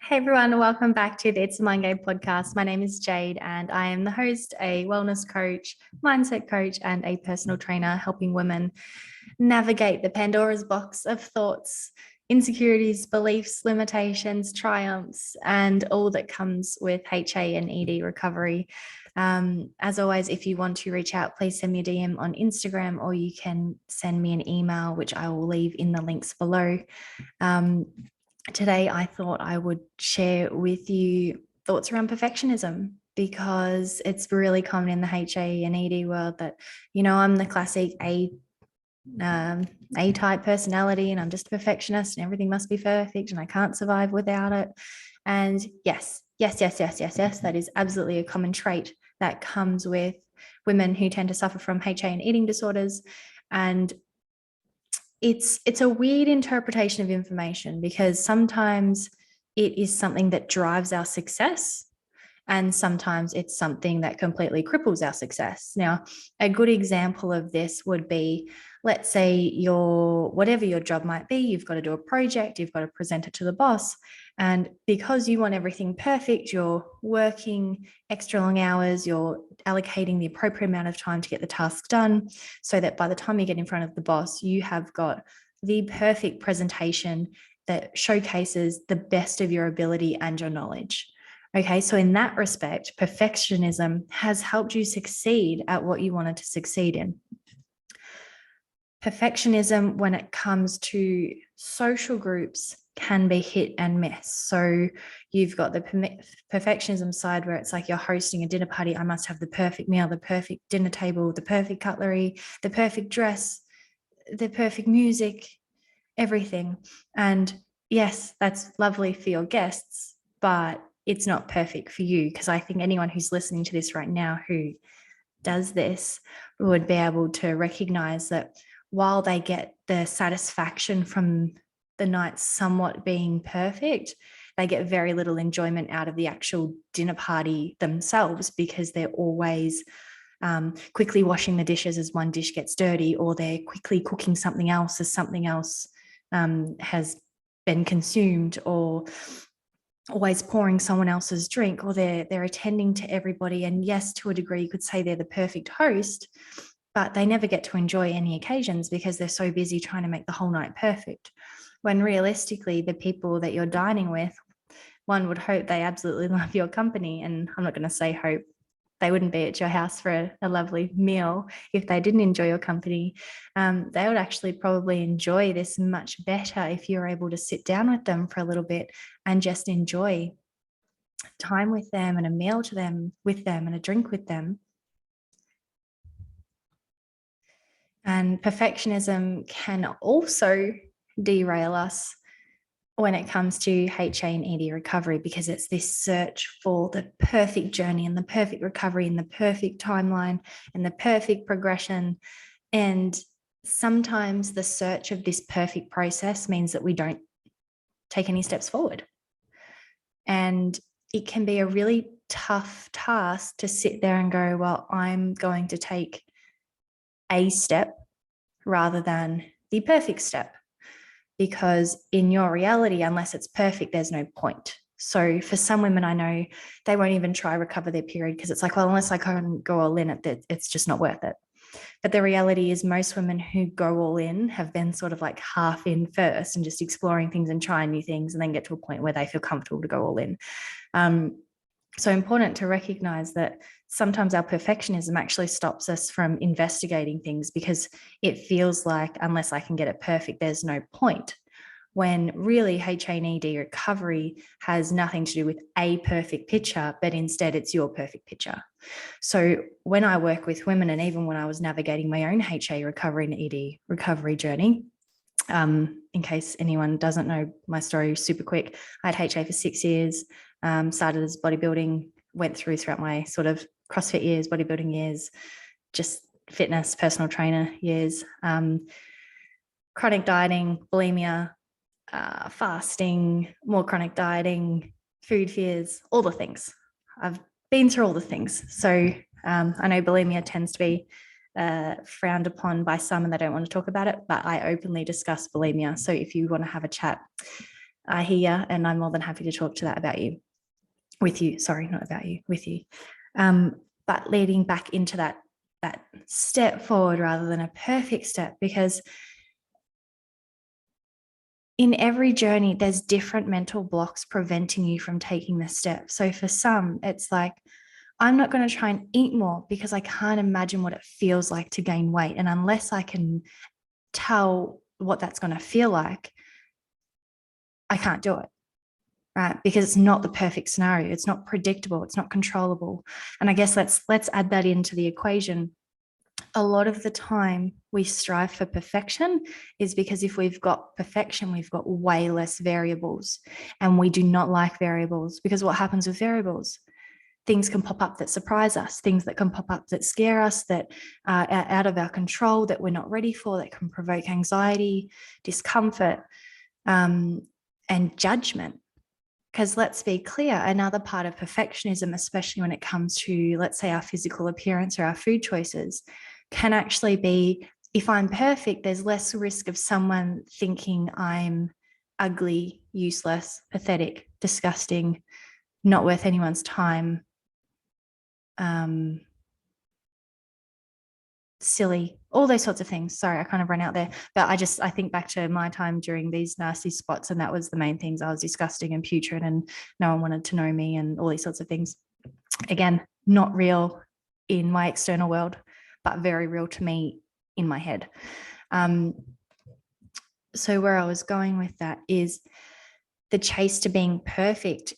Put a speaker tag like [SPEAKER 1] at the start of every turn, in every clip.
[SPEAKER 1] Hey everyone, welcome back to the It's a Mind Game podcast. My name is Jade and I am the host, a wellness coach, mindset coach, and a personal trainer helping women navigate the Pandora's box of thoughts, insecurities, beliefs, limitations, triumphs, and all that comes with HA and ED recovery. As always, if you want to reach out, please send me a DM on Instagram or you can send me an email, which I will leave in the links below. Today, I thought I would share with you thoughts around perfectionism because it's really common in the HA and ED world that, I'm the classic A-type personality and I'm just a perfectionist and everything must be perfect and I can't survive without it. And yes, that is absolutely a common trait that comes with women who tend to suffer from HA and eating disorders. And it's a weird interpretation of information because sometimes it is something that drives our success and sometimes it's something that completely cripples our success. Now, a good example of this would be, let's say whatever your job might be, you've got to do a project, you've got to present it to the boss. And because you want everything perfect, you're working extra long hours, you're allocating the appropriate amount of time to get the task done so that by the time you get in front of the boss, you have got the perfect presentation that showcases the best of your ability and your knowledge. Okay, so in that respect, perfectionism has helped you succeed at what you wanted to succeed in. Perfectionism, when it comes to social groups, can be hit and miss. So you've got the perfectionism side where it's like you're hosting a dinner party. I must have the perfect meal, the perfect dinner table, the perfect cutlery, the perfect dress, the perfect music, everything. And yes, that's lovely for your guests, but it's not perfect for you, because I think anyone who's listening to this right now who does this would be able to recognize that while they get the satisfaction from the night somewhat being perfect, they get very little enjoyment out of the actual dinner party themselves because they're always quickly washing the dishes as one dish gets dirty, or they're quickly cooking something else as something else has been consumed, or always pouring someone else's drink, or they're attending to everybody. And yes, to a degree, you could say they're the perfect host, but they never get to enjoy any occasions because they're so busy trying to make the whole night perfect. When realistically, the people that you're dining with, one would hope they absolutely love your company. And I'm not going to say hope. They wouldn't be at your house for a lovely meal if they didn't enjoy your company. They would actually probably enjoy this much better if you're able to sit down with them for a little bit and just enjoy time with them and a meal with them and a drink with them. And perfectionism can also derail us when it comes to HA and ED recovery, because it's this search for the perfect journey and the perfect recovery and the perfect timeline and the perfect progression. And sometimes the search of this perfect process means that we don't take any steps forward. And it can be a really tough task to sit there and go, well, I'm going to take a step rather than the perfect step. Because in your reality, unless it's perfect, there's no point. So for some women I know, they won't even try recover their period because it's like, well, unless I can go all in, it's just not worth it. But the reality is most women who go all in have been sort of like half in first and just exploring things and trying new things, and then get to a point where they feel comfortable to go all in. So important to recognize that sometimes our perfectionism actually stops us from investigating things because it feels like unless I can get it perfect, there's no point. When really HANED recovery has nothing to do with a perfect picture, but instead it's your perfect picture. So when I work with women, and even when I was navigating my own HA recovery and ED recovery journey, in case anyone doesn't know my story super quick, I had HA for 6 years, started as bodybuilding, went throughout my sort of CrossFit years, bodybuilding years, just fitness, personal trainer years, chronic dieting, bulimia, fasting, more chronic dieting, food fears, all the things. I've been through all the things. So I know bulimia tends to be frowned upon by some and they don't want to talk about it, but I openly discuss bulimia. So if you want to have a chat, I hear you, and I'm more than happy to talk to that about you, with you. Sorry, not about you, with you. But leading back into that step forward rather than a perfect step, because in every journey, there's different mental blocks preventing you from taking the step. So for some, it's like, I'm not going to try and eat more because I can't imagine what it feels like to gain weight. And unless I can tell what that's going to feel like, I can't do it. Right? Because it's not the perfect scenario. It's not predictable. It's not controllable. And I guess let's add that into the equation. A lot of the time we strive for perfection is because if we've got perfection, we've got way less variables, and we do not like variables, because what happens with variables? Things can pop up that surprise us, things that can pop up that scare us, that are out of our control, that we're not ready for, that can provoke anxiety, discomfort, and judgment. Because let's be clear, another part of perfectionism, especially when it comes to, let's say, our physical appearance or our food choices, can actually be, if I'm perfect, there's less risk of someone thinking I'm ugly, useless, pathetic, disgusting, not worth anyone's time, silly, all those sorts of things. Sorry, I kind of ran out there, but I think back to my time during these nasty spots, and that was the main things. I was disgusting and putrid, and no one wanted to know me, and all these sorts of things. Again, not real in my external world, but very real to me in my head. So where I was going with that is the chase to being perfect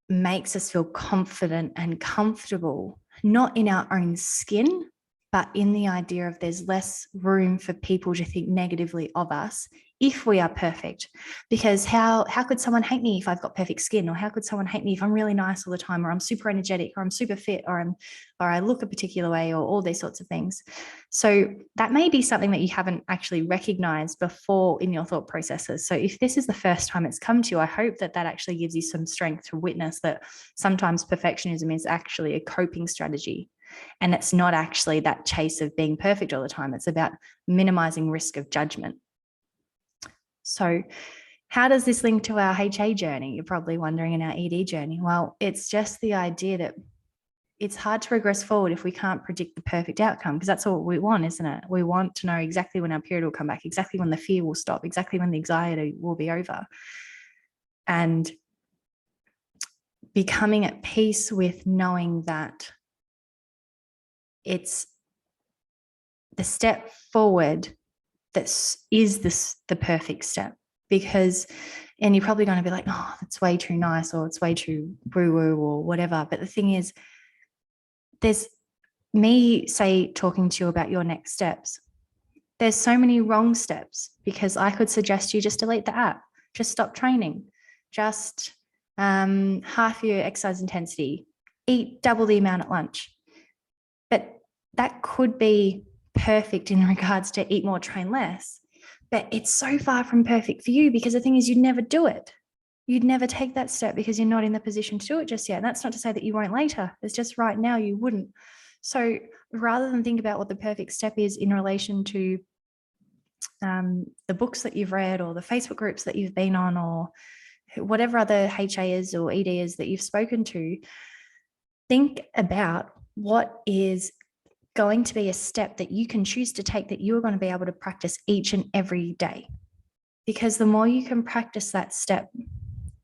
[SPEAKER 1] makes us feel confident and comfortable, not in our own skin, but in the idea of there's less room for people to think negatively of us if we are perfect. Because how could someone hate me if I've got perfect skin? Or how could someone hate me if I'm really nice all the time, or I'm super energetic, or I'm super fit, or I look a particular way, or all these sorts of things. So that may be something that you haven't actually recognized before in your thought processes. So if this is the first time it's come to you, I hope that actually gives you some strength to witness that sometimes perfectionism is actually a coping strategy. And it's not actually that chase of being perfect all the time. It's about minimizing risk of judgment. So how does this link to our HA journey? You're probably wondering, in our ED journey. Well, it's just the idea that it's hard to progress forward if we can't predict the perfect outcome, because that's all we want, isn't it? We want to know exactly when our period will come back, exactly when the fear will stop, exactly when the anxiety will be over. And becoming at peace with knowing that it's the step forward that is the perfect step. Because, and you're probably going to be like, oh, that's way too nice, or it's way too woo-woo, or whatever. But the thing is, there's me, say, talking to you about your next steps. There's so many wrong steps, because I could suggest you just delete the app, just stop training, just half your exercise intensity, eat double the amount at lunch. But that could be perfect in regards to eat more, train less. But it's so far from perfect for you, because the thing is, you'd never do it. You'd never take that step because you're not in the position to do it just yet. And that's not to say that you won't later. It's just right now you wouldn't. So rather than think about what the perfect step is in relation to the books that you've read, or the Facebook groups that you've been on, or whatever other HAs or EDs that you've spoken to, think about what is going to be a step that you can choose to take, that you're going to be able to practice each and every day. Because the more you can practice that step,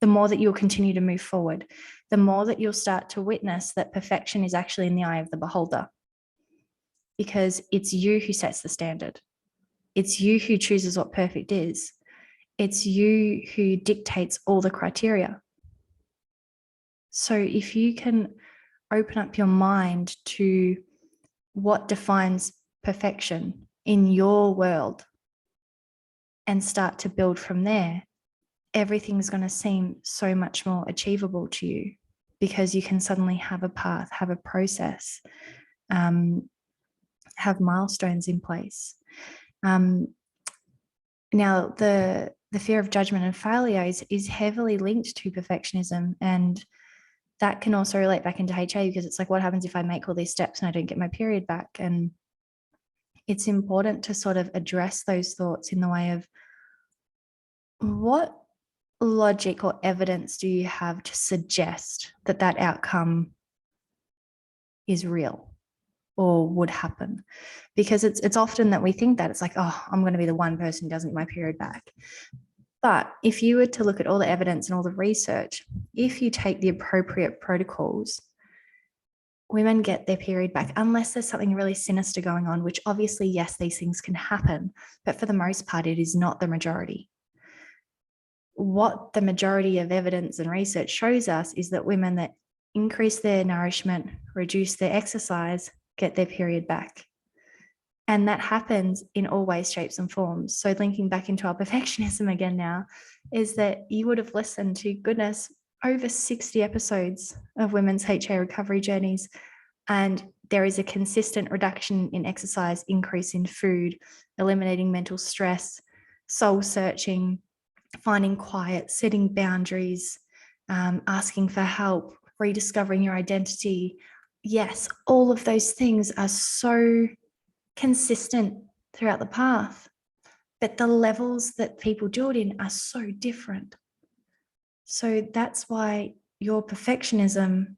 [SPEAKER 1] the more that you'll continue to move forward, the more that you'll start to witness that perfection is actually in the eye of the beholder. Because it's you who sets the standard. It's you who chooses what perfect is. It's you who dictates all the criteria. So if you can open up your mind to what defines perfection in your world and start to build from there, everything's going to seem so much more achievable to you, because you can suddenly have a path, have a process, have milestones in place. Now, the fear of judgment and failure is heavily linked to perfectionism, and that can also relate back into HA, because it's like, what happens if I make all these steps and I don't get my period back? And it's important to sort of address those thoughts in the way of, what logic or evidence do you have to suggest that that outcome is real or would happen? Because it's often that we think that it's like, oh, I'm going to be the one person who doesn't get my period back. But if you were to look at all the evidence and all the research, if you take the appropriate protocols, women get their period back unless there's something really sinister going on, which obviously, yes, these things can happen, but for the most part, it is not the majority. What the majority of evidence and research shows us is that women that increase their nourishment, reduce their exercise, get their period back. And that happens in all ways, shapes, and forms. So linking back into our perfectionism again now, is that you would have listened to, goodness, over 60 episodes of women's HA recovery journeys. And there is a consistent reduction in exercise, increase in food, eliminating mental stress, soul searching, finding quiet, setting boundaries, asking for help, rediscovering your identity. Yes, all of those things are so consistent throughout the path, but the levels that people do it in are so different. So that's why your perfectionism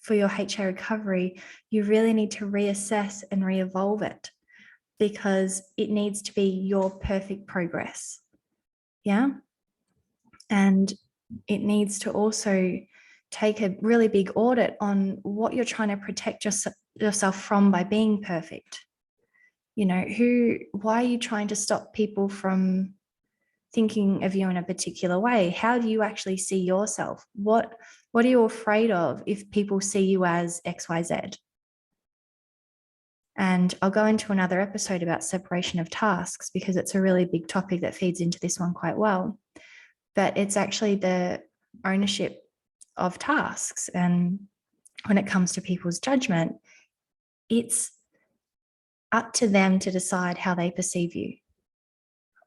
[SPEAKER 1] for your HA recovery, you really need to reassess and re-evolve it, because it needs to be your perfect progress. Yeah. And it needs to also take a really big audit on what you're trying to protect yourself from by being perfect. You know, why are you trying to stop people from thinking of you in a particular way? How do you actually see yourself? What are you afraid of if people see you as XYZ? And I'll go into another episode about separation of tasks, because it's a really big topic that feeds into this one quite well. But it's actually the ownership of tasks. And when it comes to people's judgment, it's up to them to decide how they perceive you.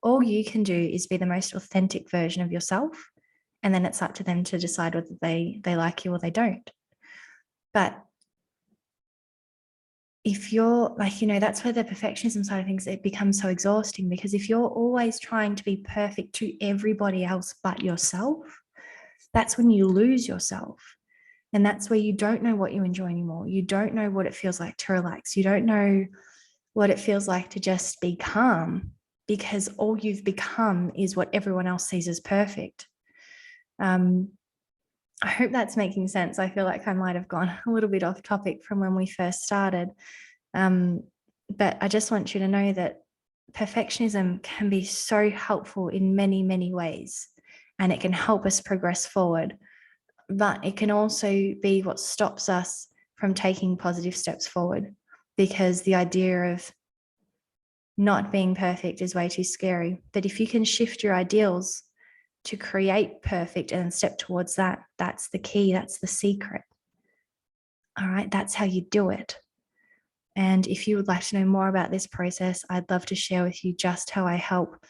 [SPEAKER 1] All you can do is be the most authentic version of yourself. And then it's up to them to decide whether they like you or they don't. But if you're like, that's where the perfectionism side of things, it becomes so exhausting, because if you're always trying to be perfect to everybody else but yourself, that's when you lose yourself. And that's where you don't know what you enjoy anymore. You don't know what it feels like to relax. You don't know what it feels like to just be calm, because all you've become is what everyone else sees as perfect. I hope that's making sense. I feel like I might have gone a little bit off topic from when we first started. But I just want you to know that perfectionism can be so helpful in many, many ways, and it can help us progress forward. But it can also be what stops us from taking positive steps forward, because the idea of not being perfect is way too scary. But if you can shift your ideals to create perfect and step towards that, that's the key, that's the secret. All right, that's how you do it. And if you would like to know more about this process, I'd love to share with you just how I help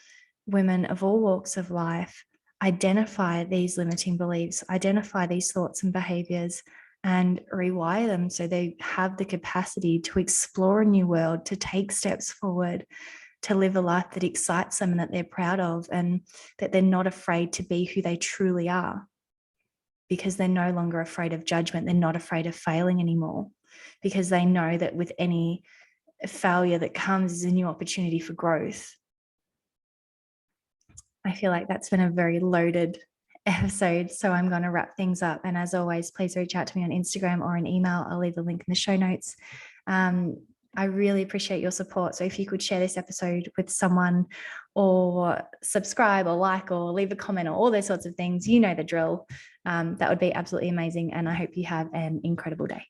[SPEAKER 1] women of all walks of life identify these limiting beliefs, identify these thoughts and behaviors, and rewire them so they have the capacity to explore a new world, to take steps forward, to live a life that excites them and that they're proud of, and that they're not afraid to be who they truly are, because they're no longer afraid of judgment. They're not afraid of failing anymore, because they know that with any failure that comes is a new opportunity for growth. I feel like that's been a very loaded episode, so I'm going to wrap things up. And as always, please reach out to me on Instagram or an email. I'll leave a link in the show notes. I really appreciate your support. So if you could share this episode with someone, or subscribe or like or leave a comment or all those sorts of things, you know the drill. That would be absolutely amazing. And I hope you have an incredible day.